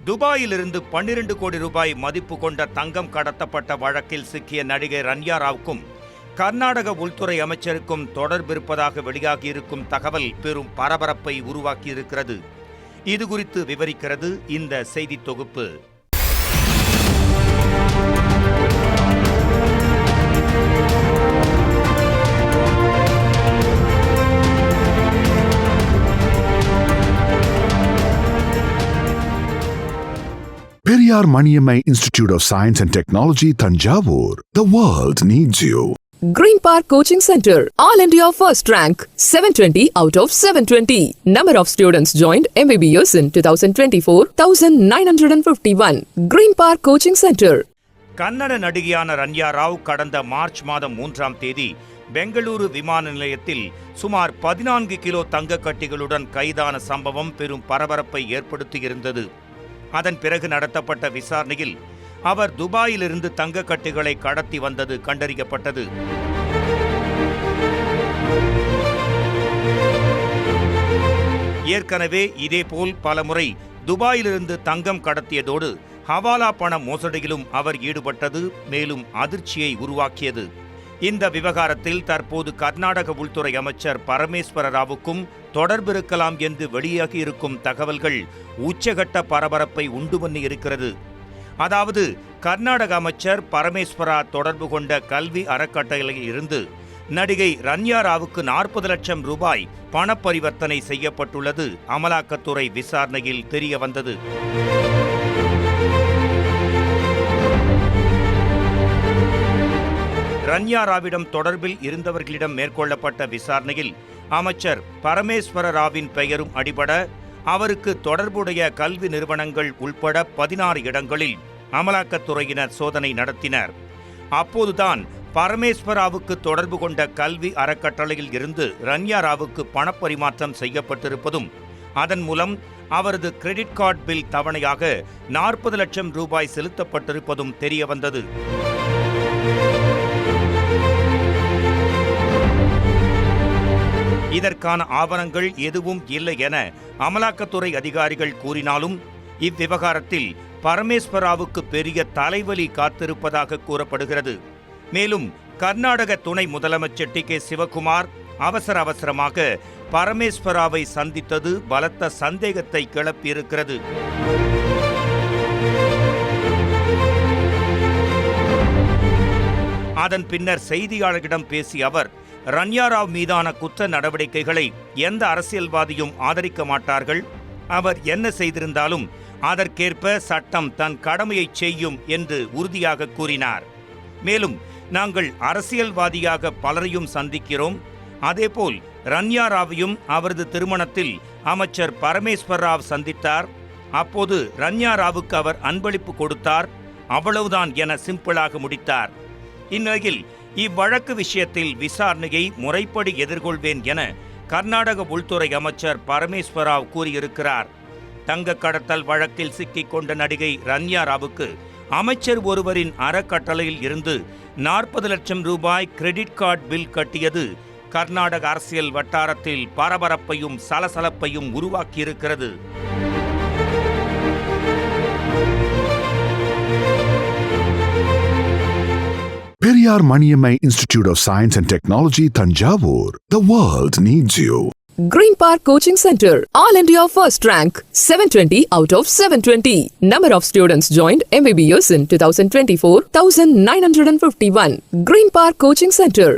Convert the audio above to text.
துபாயிலிருந்து 12 கோடி ரூபாய் மதிப்பு கொண்ட தங்கம் கடத்தப்பட்ட வழக்கில் சிக்கிய நடிகை ரன்யா ராவுக்கும் கர்நாடக உள்துறை அமைச்சருக்கும் தொடர்பிருப்பதாக வெளியாகியிருக்கும் தகவல் பெரும் பரபரப்பை உருவாக்கியிருக்கிறது. இது குறித்து விவரிக்கிறது இந்த செய்தி தொகுப்பு. Periyar Maniammai Institute of Science and Technology, Thanjavur. The world needs you. Green Park Coaching Center, All India First Rank, 720 out of 720. Number of students joined MBBS in 2024, 1951. Green Park Coaching Center. Kannada நடிகையான Ranya Rao கடந்த March மாதம் 3ஆம் தேதி பெங்களூரு விமான நிலையத்தில் சுமார் 14 kilo தங்க கட்டிகளுடன் கைதான சம்பவம் பெரும் பரபரப்பை ஏற்படுத்தியிருந்தது. அதன் பிறகு நடத்தப்பட்ட விசாரணையில் அவர் துபாயிலிருந்து தங்க கட்டிகளை கடத்தி வந்தது கண்டறியப்பட்டது. ஏற்கனவே இதேபோல் பலமுறை துபாயிலிருந்து தங்கம் கடத்தியதோடு ஹவாலா பண மோசடியிலும் அவர் ஈடுபட்டது மேலும் அதிர்ச்சியை உருவாக்கியது. இந்த விவகாரத்தில் தற்போது கர்நாடக உள்துறை அமைச்சர் பரமேஸ்வர ராவுக்கும் தொடர்பிருக்கலாம் என்று வெளியாகியிருக்கும் தகவல்கள் உச்சகட்ட பரபரப்பை உண்டு பண்ணி இருக்கிறது. அதாவது கர்நாடக அமைச்சர் பரமேஸ்வரா தொடர்பு கொண்ட கல்வி அறக்கட்டளையில் இருந்து நடிகை ரன்யா ராவுக்கு 40 லட்சம் ரூபாய் பண பரிவர்த்தனை செய்யப்பட்டுள்ளது அமலாக்கத்துறை விசாரணையில் தெரிய வந்தது. ரன்யா ராவிடம் தொடர்பில் இருந்தவர்களிடம் மேற்கொள்ளப்பட்ட விசாரணையில் அமைச்சர் பரமேஸ்வர ராவின் பெயரும் அடிபட அவருக்கு தொடர்புடைய கல்வி நிறுவனங்கள் உள்பட 16 இடங்களில் அமலாக்கத்துறையினர் சோதனை நடத்தினர். அப்போதுதான் பரமேஸ்வராவுக்கு தொடர்பு கொண்ட கல்வி அறக்கட்டளையில் இருந்து ரன்யா ராவுக்கு பணப்பரிமாற்றம் செய்யப்பட்டிருப்பதும் அதன் மூலம் அவரது கிரெடிட் கார்டு பில் தவணையாக 40 லட்சம் ரூபாய் செலுத்தப்பட்டிருப்பதும் தெரியவந்தது. இதற்கான ஆவணங்கள் எதுவும் இல்லை என அமலாக்கத்துறை அதிகாரிகள் கூறினாலும் இவ்விவகாரத்தில் பரமேஸ்வராவுக்கு பெரிய தலைவலி காத்திருப்பதாக கூறப்படுகிறது. மேலும் கர்நாடக துணை முதலமைச்சர் டி.கே. சிவகுமார் அவசரமாக பரமேஸ்வராவை சந்தித்தது பலத்த சந்தேகத்தை கிளப்பியிருக்கிறது. அதன் பின்னர் செய்தியாளர்களிடம் பேசிய அவர் ரன்யா ராவ் மீதான குற்ற நடவடிக்கைகளை எந்த அரசியல்வாதியும் ஆதரிக்க மாட்டார்கள். அவர் என்ன செய்திருந்தாலும் அதற்கேற்ப சட்டம் தன் கடமையை செய்யும் என்று உறுதியாக கூறினார். மேலும் நாங்கள் அரசியல்வாதியாக பலரையும் சந்திக்கிறோம். அதேபோல் ரன்யா ராவையும் அவரது திருமணத்தில் அமைச்சர் பரமேஸ்வர் ராவ் சந்தித்தார். அப்போது ரன்யா ராவுக்கு அவர் அன்பளிப்பு கொடுத்தார். அவ்வளவுதான் என சிம்பிளாக முடித்தார். இந்நிலையில் இவ்வழக்கு விஷயத்தில் விசாரணையை முறைப்படி எதிர்கொள்வேன் என கர்நாடக உள்துறை அமைச்சர் பரமேஸ்வர ராவ் கூறியிருக்கிறார். தங்க கடத்தல் வழக்கில் சிக்கிக் கொண்ட நடிகை ரன்யா ராவுக்கு அமைச்சர் ஒருவரின் அறக்கட்டளையில் இருந்து 40 லட்சம் ரூபாய் கிரெடிட் கார்டு பில் கட்டியது கர்நாடக அரசியல் வட்டாரத்தில் பரபரப்பையும் சலசலப்பையும் உருவாக்கியிருக்கிறது. Periyar Maniammai Institute of Science and Technology, Thanjavur. The world needs you. Green Park Coaching Center, All India First Rank, 720 out of 720. Number of students joined MBBS in 2024, 1951. Green Park Coaching Center.